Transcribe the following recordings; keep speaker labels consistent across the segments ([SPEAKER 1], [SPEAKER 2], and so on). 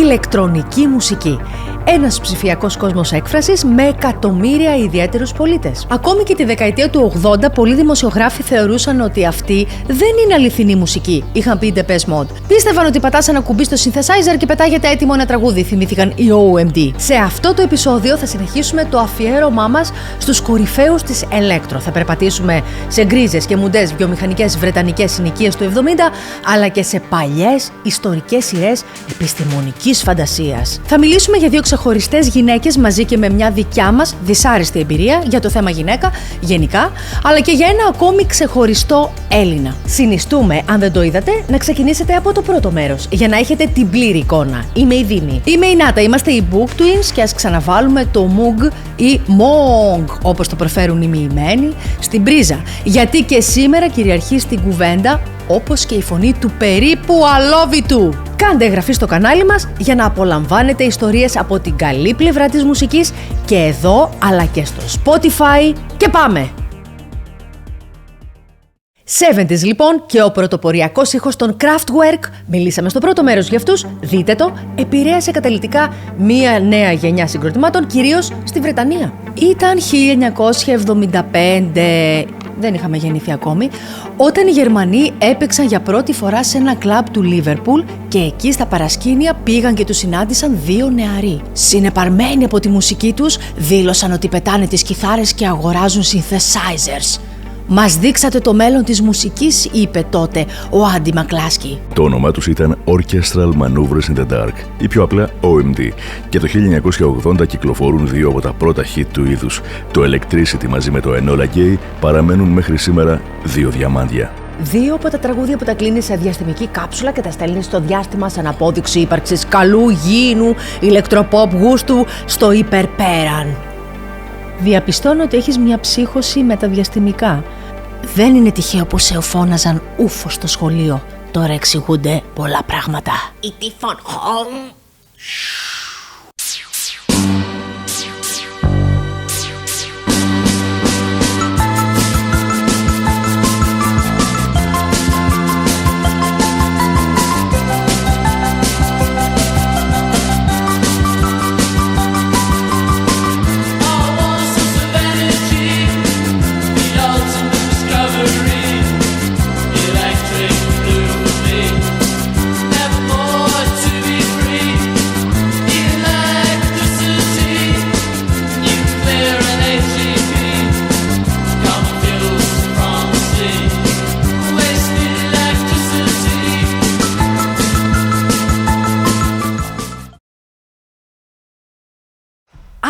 [SPEAKER 1] ηλεκτρονική μουσική. Ένας ψηφιακός κόσμος έκφρασης με εκατομμύρια ιδιαίτερους πολίτες. Ακόμη και τη δεκαετία του 80, πολλοί δημοσιογράφοι θεωρούσαν ότι αυτή δεν είναι αληθινή μουσική. Είχαν πει Depeche Mode. Πίστευαν ότι πατάς ένα κουμπί στο synthesizer και πετάγεται έτοιμο ένα τραγούδι, θυμήθηκαν οι OMD. Σε αυτό το επεισόδιο θα συνεχίσουμε το αφιέρωμά μας στους κορυφαίους της Electro. Θα περπατήσουμε σε γκρίζες και μουντές βιομηχανικές βρετανικές συνοικίες του 70, αλλά και σε παλιές ιστορικές σειρές επιστημονικής φαντασίας. Θα μιλήσουμε για δύο ξεχωριστές γυναίκες μαζί και με μια δικιά μας δυσάρεστη εμπειρία για το θέμα γυναίκα γενικά, αλλά και για ένα ακόμη ξεχωριστό Έλληνα. Συνιστούμε, αν δεν το είδατε, να ξεκινήσετε από το πρώτο μέρος για να έχετε την πλήρη εικόνα. Είμαι η Δήμη. Είμαι η Νάτα, είμαστε οι Book Twins και ας ξαναβάλουμε το Moog ή Moog, όπως το προφέρουν οι μοιημένοι, στην πρίζα. Γιατί και σήμερα κυριαρχεί στην κουβέντα, όπως και η φωνή του περίπου αλόβητου. Κάντε εγγραφή στο κανάλι μας για να απολαμβάνετε ιστορίες από την καλή πλευρά της μουσικής και εδώ αλλά και στο Spotify και πάμε! 70's λοιπόν και ο πρωτοποριακός ήχος των Kraftwerk, μιλήσαμε στο πρώτο μέρος για αυτούς, δείτε το, επηρέασε καταλυτικά μία νέα γενιά συγκροτημάτων, κυρίως στη Βρετανία. Ήταν 1975, δεν είχαμε γεννηθεί ακόμη, όταν οι Γερμανοί έπαιξαν για πρώτη φορά σε ένα κλαμπ του Λίβερπουλ και εκεί στα παρασκήνια πήγαν και τους συνάντησαν δύο νεαροί. Συνεπαρμένοι από τη μουσική τους, δήλωσαν ότι πετάνε τις κιθάρες και αγοράζουν synthesizers. «Μας δείξατε το μέλλον της μουσικής», είπε τότε ο Άντι Μακλάσκι.
[SPEAKER 2] Το όνομά τους ήταν Orchestral Manoeuvres in the Dark ή πιο απλά OMD και το 1980 κυκλοφορούν δύο από τα πρώτα hit του είδους. Το Electricity μαζί με το Enola Gay παραμένουν μέχρι σήμερα δύο διαμάντια.
[SPEAKER 1] Δύο από τα τραγούδια που τα κλείνει σε διαστημική κάψουλα και τα στέλνει στο διάστημα σαν απόδειξη ύπαρξης καλού, γήινου, ηλεκτροπόπ γούστου στο υπερπέραν. Διαπιστώνω ότι έχεις μια ψύχωση με τα διαστημικά. Δεν είναι τυχαίο που σε φώναζαν ούφο στο σχολείο. Τώρα εξηγούνται πολλά πράγματα. Η τυφών.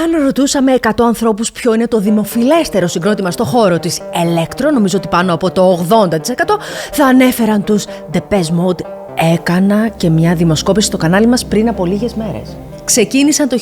[SPEAKER 1] Αν ρωτούσαμε 100 ανθρώπους ποιο είναι το δημοφιλέστερο συγκρότημα στο χώρο της Electro, νομίζω ότι πάνω από το 80% θα ανέφεραν τους Depeche Mode. Έκανα και μια δημοσκόπηση στο κανάλι μας πριν από λίγες μέρες. Ξεκίνησαν το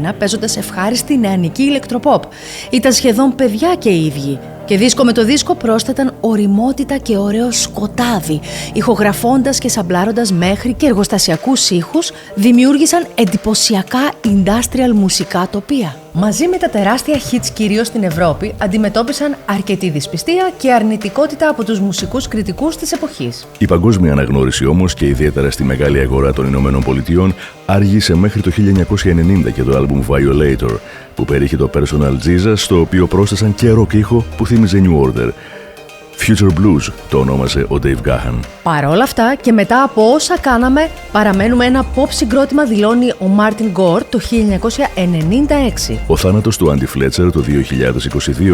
[SPEAKER 1] 1981 παίζοντας ευχάριστη νεανική ηλεκτροπόπ. Ήταν σχεδόν παιδιά και οι ίδιοι. Και δίσκο με το δίσκο πρόσθεταν ωριμότητα και ωραίο σκοτάδι. Ηχογραφώντας και σαμπλάροντας μέχρι και εργοστασιακούς ήχους, δημιούργησαν εντυπωσιακά industrial μουσικά τοπία. Μαζί με τα τεράστια hits κυρίως στην Ευρώπη, αντιμετώπισαν αρκετή δυσπιστία και αρνητικότητα από τους μουσικούς κριτικούς της εποχής.
[SPEAKER 2] Η παγκόσμια αναγνώριση όμως και ιδιαίτερα στη μεγάλη αγορά των Ηνωμένων Πολιτειών άργησε μέχρι το 1990 και το άλμπουμ Violator, που περιείχε το Personal Jesus, στο οποίο πρόσθεσαν και ροκ ήχο που θύμιζε New Order. Future Blues το ονόμασε ο Dave Gahan.
[SPEAKER 1] Παρόλα αυτά και μετά από όσα κάναμε, παραμένουμε ένα pop συγκρότημα, δηλώνει ο Martin Gore το 1996.
[SPEAKER 2] Ο θάνατος του Andy Fletcher το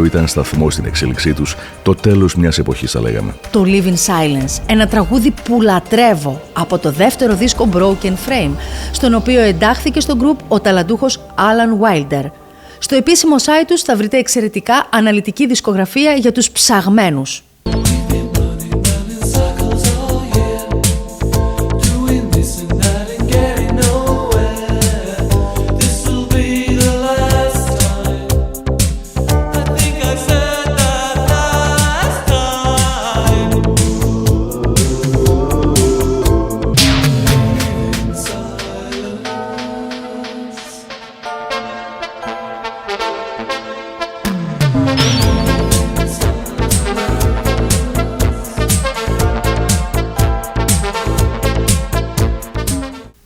[SPEAKER 2] 2022 ήταν σταθμός στην εξέλιξή τους, το τέλος μιας εποχής θα λέγαμε.
[SPEAKER 1] Το Live in Silence, ένα τραγούδι που λατρεύω από το δεύτερο δίσκο Broken Frame, στον οποίο εντάχθηκε στο group ο ταλαντούχος Alan Wilder. Στο επίσημο site τους θα βρείτε εξαιρετικά αναλυτική δισκογραφία για τους ψαγμένους.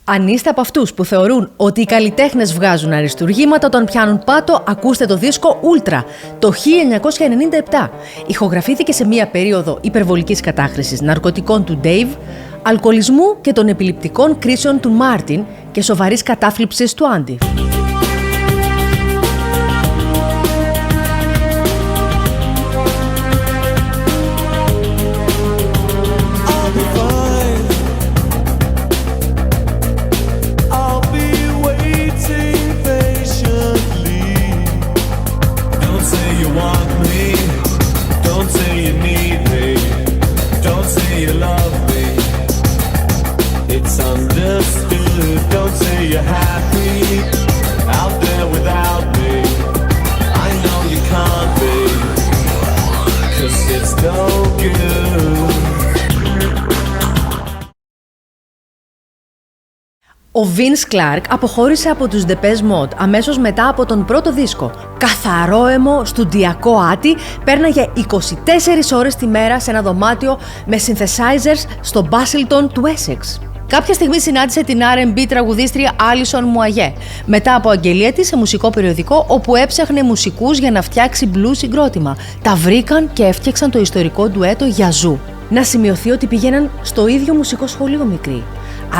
[SPEAKER 1] Αν είστε από αυτούς που θεωρούν ότι οι καλλιτέχνες βγάζουν αριστουργήματα όταν πιάνουν πάτο, ακούστε το δίσκο Ultra το 1997. Ηχογραφήθηκε σε μία περίοδο υπερβολικής κατάχρησης ναρκωτικών του Dave, αλκοολισμού και των επιληπτικών κρίσεων του Μάρτιν και σοβαρής κατάθλιψης του Άντι. Ο Vince Clarke αποχώρησε από τους Depeche Mode αμέσως μετά από τον πρώτο δίσκο. Καθαρό αιμο, στουντιακό άτι, πέρναγε 24 ώρες τη μέρα σε ένα δωμάτιο με synthesizers στο Basildon του Essex. Κάποια στιγμή συνάντησε την R&B τραγουδίστρια Alison Moyet μετά από αγγελία της σε μουσικό περιοδικό όπου έψαχνε μουσικούς για να φτιάξει blues συγκρότημα. Τα βρήκαν και έφτιαξαν το ιστορικό ντουέτο Yazoo. Να σημειωθεί ότι πήγαιναν στο ίδιο μουσικό σχολείο μικροί,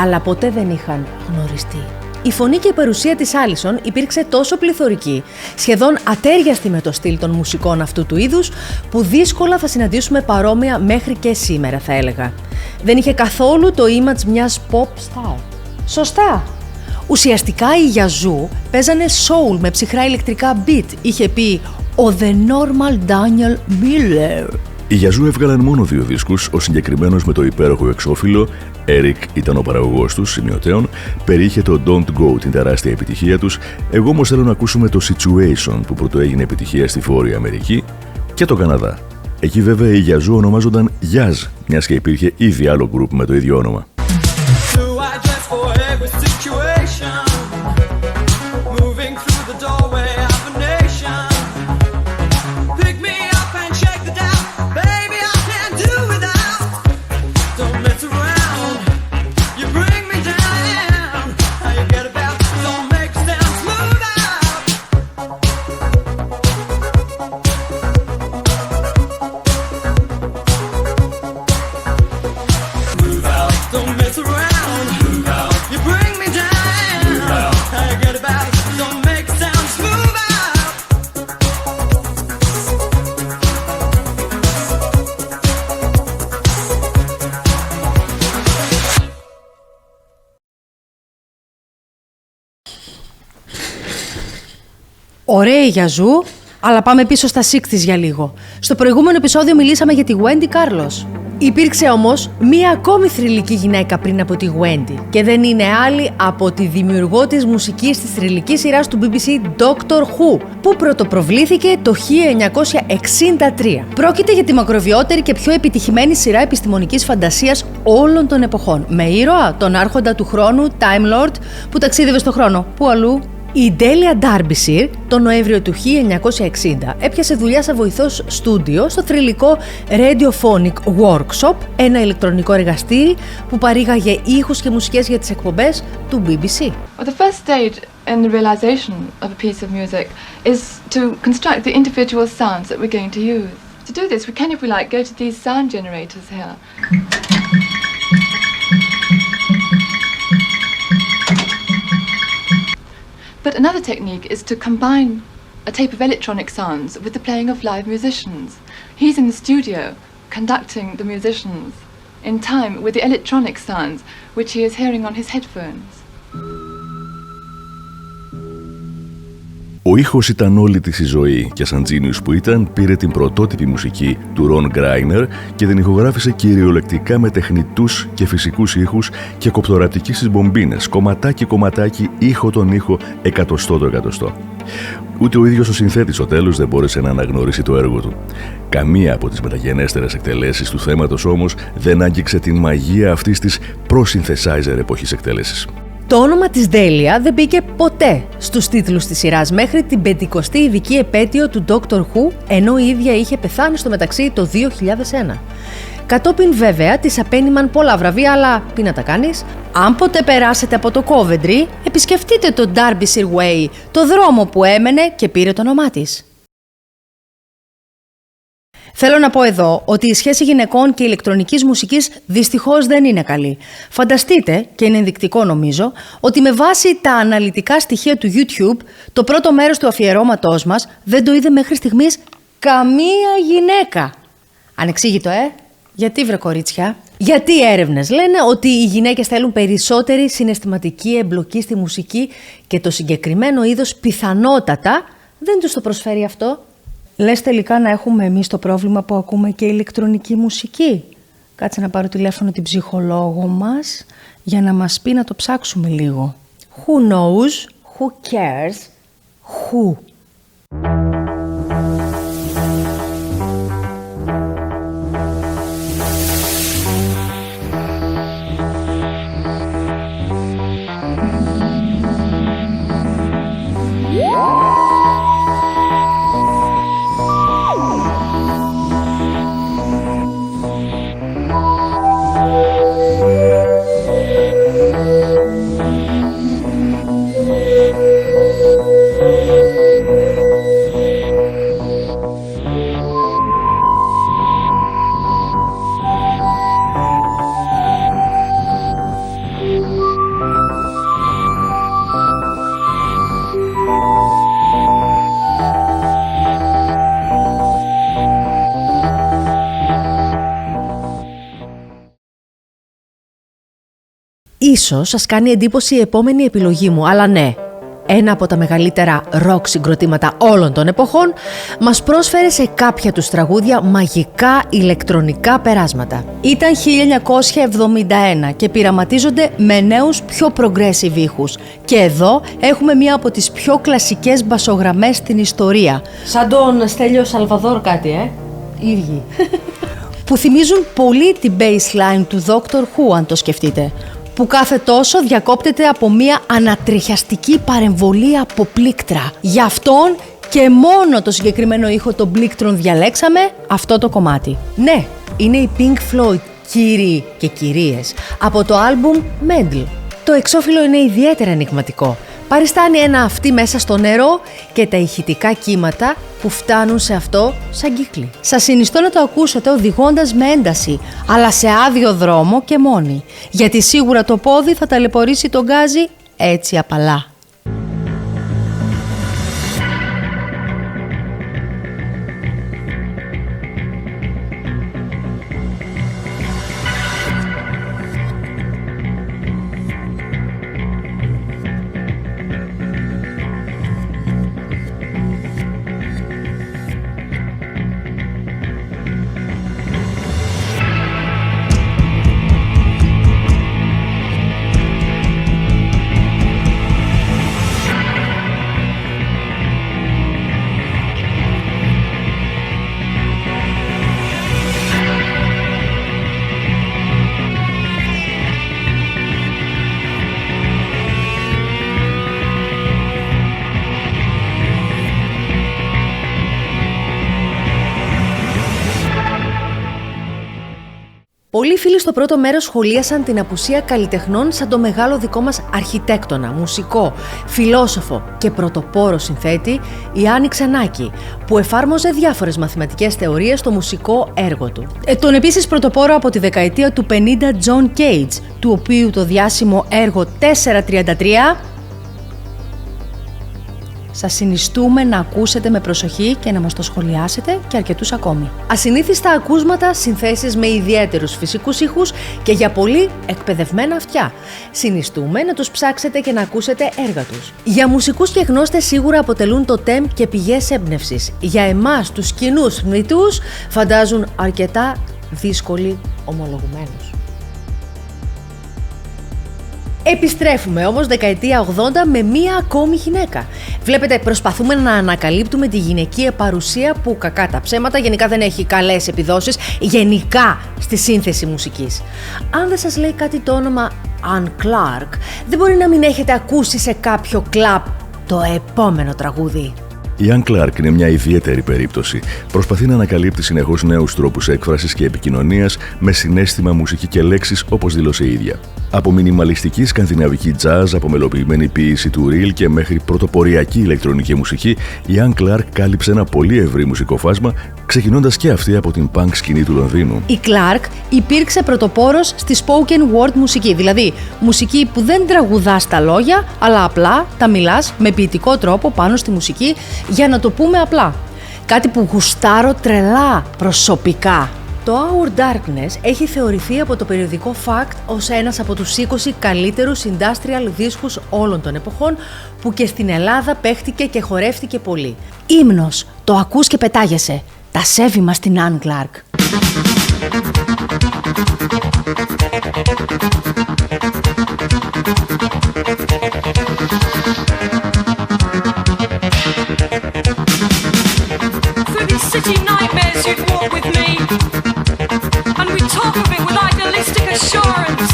[SPEAKER 1] αλλά ποτέ δεν είχαν γνωριστεί. Η φωνή και η παρουσία της Άλισον υπήρξε τόσο πληθωρική, σχεδόν ατέριαστη με το στυλ των μουσικών αυτού του είδους, που δύσκολα θα συναντήσουμε παρόμοια μέχρι και σήμερα, θα έλεγα. Δεν είχε καθόλου το image μιας pop star. Σωστά! Ουσιαστικά οι Yazoo παίζανε soul με ψυχρά ηλεκτρικά beat, είχε πει ο The Normal Daniel Miller.
[SPEAKER 2] Οι Yazoo έβγαλαν μόνο 2 δίσκους, ο συγκεκριμένος με το υπέροχο εξώφυλλο, Eric ήταν ο παραγωγός τους σημειωτέων, περιείχε το Don't Go, την τεράστια επιτυχία τους. Εγώ όμως θέλω να ακούσουμε το Situation που πρωτοέγινε επιτυχία στη Βόρεια Αμερική και το Καναδά. Εκεί βέβαια οι Yazoo ονομάζονταν Yaz, μιας και υπήρχε ήδη άλλο γκρουπ με το ίδιο όνομα.
[SPEAKER 1] Ωραία Yazoo, αλλά πάμε πίσω στα 60's για λίγο. Στο προηγούμενο επεισόδιο μιλήσαμε για τη Wendy Carlos. Υπήρξε όμως μία ακόμη θρυλική γυναίκα πριν από τη Wendy και δεν είναι άλλη από τη δημιουργό της μουσικής της θρυλικής σειράς του BBC Doctor Who, που πρωτοπροβλήθηκε το 1963. Πρόκειται για τη μακροβιότερη και πιο επιτυχημένη σειρά επιστημονικής φαντασίας όλων των εποχών, με ήρωα τον άρχοντα του χρόνου, Time Lord, που ταξίδευε στο χρόνο. Πού αλλού? Η Delia Derbyshire τον Νοέμβριο του 1960 έπιασε δουλειά σαν βοηθός στούντιο στο θρυλικό Radiophonic Workshop, ένα ηλεκτρονικό εργαστήρι που παρήγαγε ήχους και μουσικές για τις εκπομπές του BBC.
[SPEAKER 3] The first stage in the realization of a piece of music is to construct the individual sounds that we're going to use. To do this, we can, if we like, go to these sound generators here. But another technique is to combine a tape of electronic sounds with the playing of live musicians. He's in the studio conducting the musicians in time with the electronic sounds which he is hearing on his headphones.
[SPEAKER 2] Ο ήχος ήταν όλη της η ζωή και σαν genius που ήταν, πήρε την πρωτότυπη μουσική του Ron Greiner και την ηχογράφησε κυριολεκτικά με τεχνητούς και φυσικούς ήχους και κοπτοραπτική στις μπομπίνες, κομματάκι-κομματάκι, ήχο τον ήχο, εκατοστό το εκατοστό. Ούτε ο ίδιος ο συνθέτης στο τέλος δεν μπόρεσε να αναγνωρίσει το έργο του. Καμία από τις μεταγενέστερες εκτελέσεις του θέματος όμως δεν άγγιξε την μαγεία αυτής της προ-synthesizer εποχής εκτέλεσης.
[SPEAKER 1] Το όνομα της Delia δεν μπήκε ποτέ στους τίτλους της σειράς μέχρι την 50η ειδική επέτειο του Doctor Who, ενώ η ίδια είχε πεθάνει στο μεταξύ το 2001. Κατόπιν βέβαια της απένιμαν πολλά βραβεία, αλλά τι να τα κάνεις. Αν ποτέ περάσετε από το Coventry, επισκεφτείτε το Derbyshire Way, το δρόμο που έμενε και πήρε το όνομά της. Θέλω να πω εδώ ότι η σχέση γυναικών και ηλεκτρονικής μουσικής δυστυχώς δεν είναι καλή. Φανταστείτε, και είναι ενδεικτικό νομίζω, ότι με βάση τα αναλυτικά στοιχεία του YouTube, το πρώτο μέρος του αφιερώματός μας δεν το είδε μέχρι στιγμής καμία γυναίκα. Ανεξήγητο, Γιατί βρε κορίτσια? Γιατί οι έρευνες λένε ότι οι γυναίκες θέλουν περισσότερη συναισθηματική εμπλοκή στη μουσική και το συγκεκριμένο είδος πιθανότατα δεν τους το προσφέρει αυτό. Λες τελικά να έχουμε εμείς το πρόβλημα που ακούμε και ηλεκτρονική μουσική? Κάτσε να πάρω τηλέφωνο την ψυχολόγο μας για να μας πει να το ψάξουμε λίγο. Who knows, who cares, who? Ίσως σας κάνει εντύπωση η επόμενη επιλογή μου, αλλά ναι, ένα από τα μεγαλύτερα ροκ συγκροτήματα όλων των εποχών μας πρόσφερε σε κάποια τους τραγούδια μαγικά ηλεκτρονικά περάσματα. Ήταν 1971 και πειραματίζονται με νέους πιο progressive ήχους. Και εδώ έχουμε μία από τις πιο κλασικές μπασογραμμές στην ιστορία. Σαν τον Στέλιο Σαλβαδόρ κάτι, ίδιοι. Που θυμίζουν πολύ την baseline του Doctor Who, αν το σκεφτείτε, που κάθε τόσο διακόπτεται από μία ανατριχιαστική παρεμβολή από πλήκτρα. Γι' αυτόν και μόνο το συγκεκριμένο ήχο των πλήκτρων διαλέξαμε αυτό το κομμάτι. Ναι, είναι η Pink Floyd, κύριοι και κυρίες, από το άλμπουμ Medal. Το εξώφυλλο είναι ιδιαίτερα ενιγματικό. Παριστάνει ένα αυτί μέσα στο νερό και τα ηχητικά κύματα που φτάνουν σε αυτό σαν κύκλοι. Σας συνιστώ να το ακούσετε οδηγώντας με ένταση, αλλά σε άδειο δρόμο και μόνοι, γιατί σίγουρα το πόδι θα ταλαιπωρήσει τον γκάζι έτσι απαλά. Πολλοί φίλοι στο πρώτο μέρος σχολίασαν την απουσία καλλιτεχνών σαν το μεγάλο δικό μας αρχιτέκτονα, μουσικό, φιλόσοφο και πρωτοπόρο συνθέτη Ιάννη Ξενάκη, που εφάρμοζε διάφορες μαθηματικές θεωρίες στο μουσικό έργο του. Τον επίσης πρωτοπόρο από τη δεκαετία του 50 John Cage, του οποίου το διάσημο έργο 433 σας συνιστούμε να ακούσετε με προσοχή και να μας το σχολιάσετε και αρκετούς ακόμη. Ασυνήθιστα ακούσματα, συνθέσεις με ιδιαίτερους φυσικούς ήχους και για πολύ εκπαιδευμένα αυτιά. Συνιστούμε να τους ψάξετε και να ακούσετε έργα τους. Για μουσικούς και γνώστες σίγουρα αποτελούν το τεμ και πηγές έμπνευσης. Για εμάς τους κοινούς θνητούς φαντάζουν αρκετά δύσκολοι ομολογουμένους. Επιστρέφουμε όμως δεκαετία 80 με μία ακόμη γυναίκα. Βλέπετε, προσπαθούμε να ανακαλύπτουμε τη γυναικεία παρουσία που, κακά τα ψέματα, γενικά δεν έχει καλές επιδόσεις γενικά στη σύνθεση μουσικής. Αν δεν σας λέει κάτι το όνομα Ann Clark, δεν μπορεί να μην έχετε ακούσει σε κάποιο κλαμπ το επόμενο τραγούδι.
[SPEAKER 2] Η Ann Clark είναι μια ιδιαίτερη περίπτωση. Προσπαθεί να ανακαλύπτει συνεχώς νέους τρόπους έκφρασης και επικοινωνίας με συναίσθημα, μουσική και λέξεις, όπως δήλωσε η ίδια. Από μινιμαλιστική σκανδιναβική jazz, από μελοποιημένη ποίηση του reel και μέχρι πρωτοποριακή ηλεκτρονική μουσική, η Ann Clark κάλυψε ένα πολύ ευρύ μουσικό φάσμα, ξεκινώντας και αυτή από την punk σκηνή του Λονδίνου.
[SPEAKER 1] Η Clark υπήρξε πρωτοπόρος στη spoken word μουσική, δηλαδή μουσική που δεν τραγουδάς τα λόγια, αλλά απλά τα μιλάς με ποιητικό τρόπο πάνω στη μουσική, για να το πούμε απλά. Κάτι που γουστάρω τρελά προσωπικά. Το Our Darkness έχει θεωρηθεί από το περιοδικό Fact ως ένας από τους 20 καλύτερους industrial δίσκους όλων των εποχών, που και στην Ελλάδα παίχτηκε και χορεύτηκε πολύ. Ύμνος, το ακούς και πετάγεσαι. Τα σέβη μας στην Ann Clark.
[SPEAKER 4] City nightmares you'd walk with me, and we'd talk of it with idealistic assurance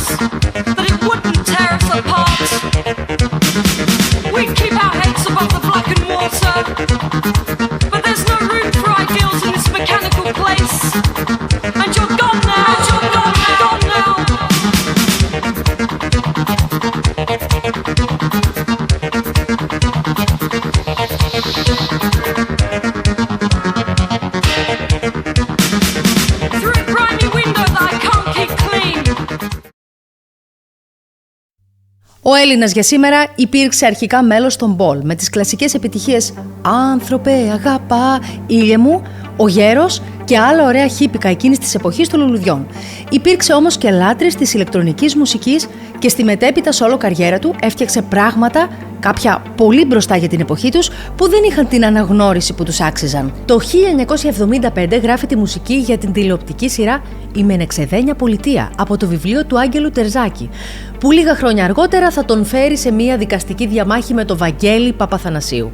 [SPEAKER 4] that it wouldn't tear us apart. We'd keep our heads above the blackened water, but there's no room for ideals in this mechanical place. And you're gone now, and you're gone now, gone now.
[SPEAKER 1] Ο Έλληνας για σήμερα υπήρξε αρχικά μέλος των Μπολ με τις κλασικές επιτυχίες «Άνθρωπε, αγάπα», «Ήλιε μου», «Ο Γέρος» και άλλα ωραία χίπικα εκείνης της εποχής των λουλουδιών. Υπήρξε όμως και λάτρης της ηλεκτρονικής μουσικής και στη μετέπειτα σόλο καριέρα του έφτιαξε πράγματα, κάποια πολύ μπροστά για την εποχή τους, που δεν είχαν την αναγνώριση που τους άξιζαν. Το 1975 γράφει τη μουσική για την τηλεοπτική σειρά «Η Μενεξεδένια Πολιτεία» από το βιβλίο του Άγγελου Τερζάκη, που λίγα χρόνια αργότερα θα τον φέρει σε μια δικαστική διαμάχη με τον Βαγγέλη Παπαθανασίου.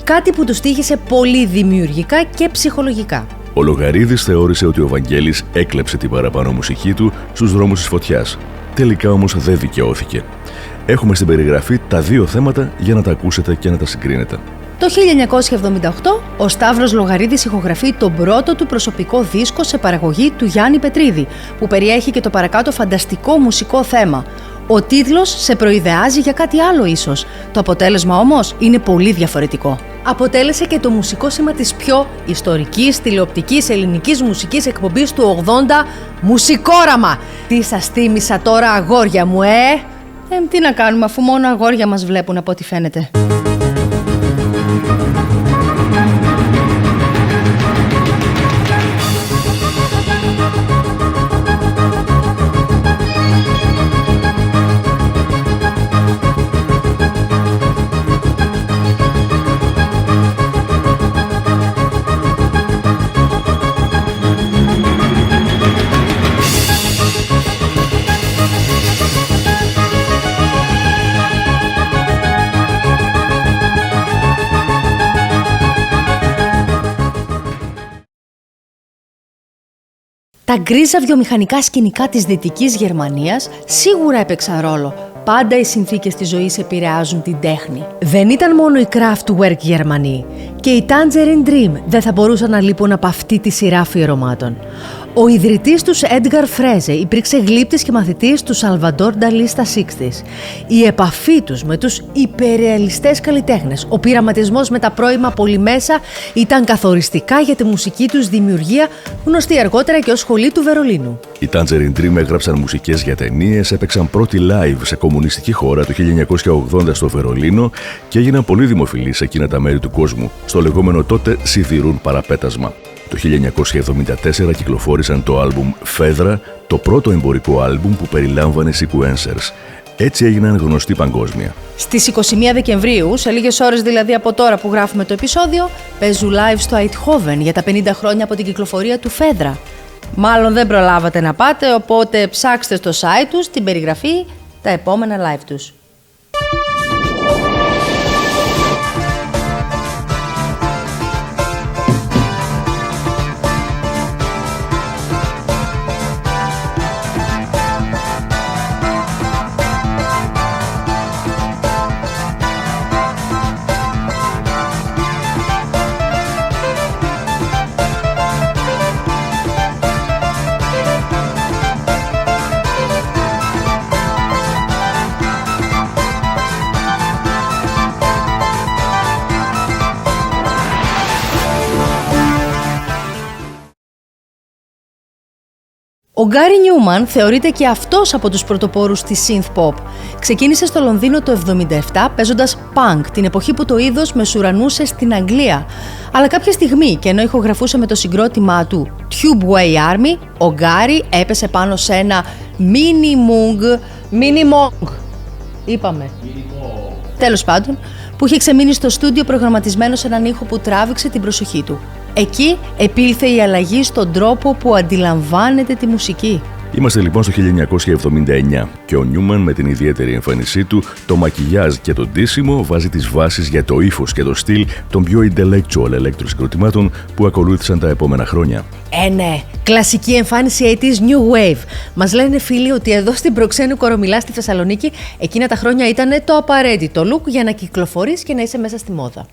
[SPEAKER 1] Κάτι που του τύχησε πολύ δημιουργικά και ψυχολογικά.
[SPEAKER 2] Ο Λογαρίδης θεώρησε ότι ο Βαγγέλης έκλεψε την παραπάνω μουσική του στους δρόμους της φωτιάς. Τελικά όμως δεν δικαιώθηκε. Έχουμε στην περιγραφή τα δύο θέματα για να τα ακούσετε και να τα συγκρίνετε.
[SPEAKER 1] Το 1978, ο Σταύρος Λογαρίδης ηχογραφεί τον πρώτο του προσωπικό δίσκο σε παραγωγή του Γιάννη Πετρίδη, που περιέχει και το παρακάτω φανταστικό μουσικό θέμα. Ο τίτλος σε προειδεάζει για κάτι άλλο ίσως. Το αποτέλεσμα όμως είναι πολύ διαφορετικό. Αποτέλεσε και το μουσικό σήμα της πιο ιστορικής τηλεοπτικής ελληνικής μουσικής εκπομπής του 80, Μουσικόραμα. Τι σας θύμισα τώρα, αγόρια μου, τι να κάνουμε αφού μόνο αγόρια μας βλέπουν από ό,τι φαίνεται. Τα γκρίζα βιομηχανικά σκηνικά της Δυτικής Γερμανίας σίγουρα έπαιξαν ρόλο. Πάντα οι συνθήκες της ζωής επηρεάζουν την τέχνη. Δεν ήταν μόνο οι Kraftwerk Γερμανοί. Και οι Tangerine Dream δεν θα μπορούσαν να λείπουν από αυτή τη σειρά αφιερωμάτων. Ο ιδρυτής τους, Έντγκαρ Φρέζε, υπήρξε γλύπτης και μαθητής του Σαλβαντόρ Νταλί στα 60's. Η επαφή τους με τους υπερρεαλιστές καλλιτέχνες, ο πειραματισμός με τα πρώιμα πολυμέσα ήταν καθοριστικά για τη μουσική τους δημιουργία, γνωστή αργότερα και ως σχολή του Βερολίνου.
[SPEAKER 2] Οι Tangerine Dream έγραψαν μουσικές για ταινίες, έπαιξαν πρώτη live σε κομμουνιστική χώρα το 1980 στο Βερολίνο και έγιναν πολύ δημοφιλείς σε εκείνα τα μέρη του κόσμου, στο λεγόμενο τότε σιδηρούν παραπέτασμα. Το 1974 κυκλοφόρησαν το άλμπουμ «Φέδρα», το πρώτο εμπορικό άλμπουμ που περιλάμβανε sequencers. Έτσι έγιναν γνωστοί παγκόσμια.
[SPEAKER 1] Στις 21 Δεκεμβρίου, σε λίγες ώρες δηλαδή από τώρα που γράφουμε το επεισόδιο, παίζουν live στο Eindhoven για τα 50 χρόνια από την κυκλοφορία του «Φέδρα». Μάλλον δεν προλάβατε να πάτε, οπότε ψάξτε στο site τους την περιγραφή τα επόμενα live τους. Ο Γκάρι Νιούμαν θεωρείται και αυτός από τους πρωτοπόρους της synth pop. Ξεκίνησε στο Λονδίνο το 1977 παίζοντας punk, την εποχή που το είδος μεσουρανούσε στην Αγγλία. Αλλά κάποια στιγμή, και ενώ ηχογραφούσε με το συγκρότημά του Tube Way Army, ο Γκάρι έπεσε πάνω σε ένα mini Moog. Είπαμε. Τέλος πάντων, που είχε ξεμείνει στο στούντιο προγραμματισμένο σε έναν ήχο που τράβηξε την προσοχή του. Εκεί επήλθε η αλλαγή στον τρόπο που αντιλαμβάνεται τη μουσική.
[SPEAKER 2] Είμαστε λοιπόν στο 1979 και ο Νιούμαν με την ιδιαίτερη εμφάνισή του, το μακιγιάζ και το ντύσιμο βάζει τις βάσεις για το ύφος και το στυλ των πιο intellectual ηλεκτροσυγκροτημάτων που ακολούθησαν τα επόμενα χρόνια.
[SPEAKER 1] Ναι, κλασική εμφάνιση 80's New Wave. Μας λένε φίλοι ότι εδώ στην Προξένου Κορομιλά στη Θεσσαλονίκη εκείνα τα χρόνια ήταν το απαραίτητο look για να κυκλοφορείς και να είσαι μέσα στη μόδα.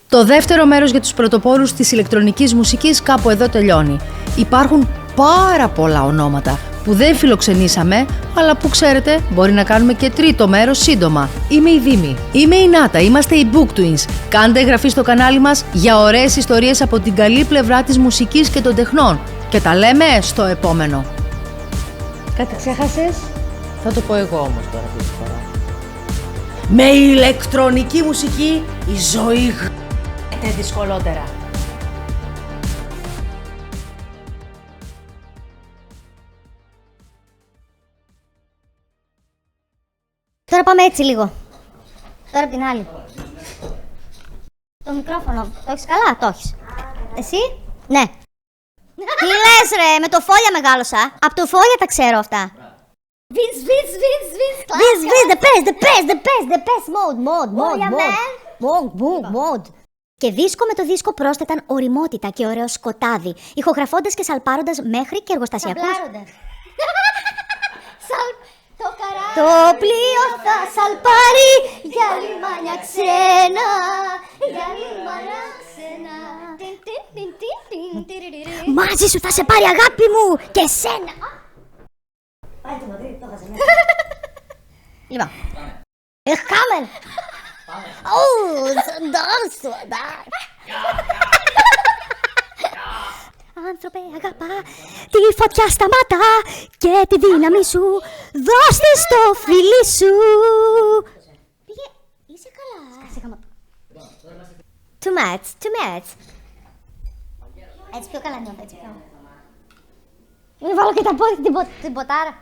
[SPEAKER 1] Το δεύτερο μέρος για τους πρωτοπόρους της ηλεκτρονικής μουσικής κάπου εδώ τελειώνει. Υπάρχουν πάρα πολλά ονόματα που δεν φιλοξενήσαμε, αλλά που ξέρετε μπορεί να κάνουμε και τρίτο μέρος σύντομα. Είμαι η Δήμη. Είμαι η Νάτα. Είμαστε οι Book Twins. Κάντε εγγραφή στο κανάλι μας για ωραίες ιστορίες από την καλή πλευρά της μουσικής και των τεχνών. Και τα λέμε στο επόμενο. Κάτι ξέχασες? Θα το πω εγώ όμως τώρα αυτή τη φορά. Με ηλεκτρονική μουσική η ζωή δυσκολότερα.
[SPEAKER 5] Τώρα πάμε έτσι λίγο. Τώρα απ' την άλλη. Το μικρόφωνο, το έχεις καλά? Το έχεις. Εσύ? Ναι. Τι λες ρε, με το φόλια μεγάλωσα. Απ' το φόλια τα ξέρω αυτά. Vince, the best mode. Και δίσκο με το δίσκο πρόσθεταν ωριμότητα και ωραίο σκοτάδι, ηχογραφώντας και σαλπάροντας μέχρι και εργοστασιακούς. Το πλοίο θα σαλπάρει για λιμάνια ξένα, για λιμάνια ξένα. Μαζί σου θα σε πάρει αγάπη μου και σένα. Πάει το Μαδρίτη, το έχασε. Λοιπόν, εχάμεν. Άνθρωπε αγαπά, τη φωτιά σταμάτα και τη δύναμη σου δώσ' στο φίλι σου. Πήγε, είσαι καλά. Too much. Έτσι πιο καλά νιώθω, έτσι πιο. Μην βάλω και τα πόδια την ποτάρα.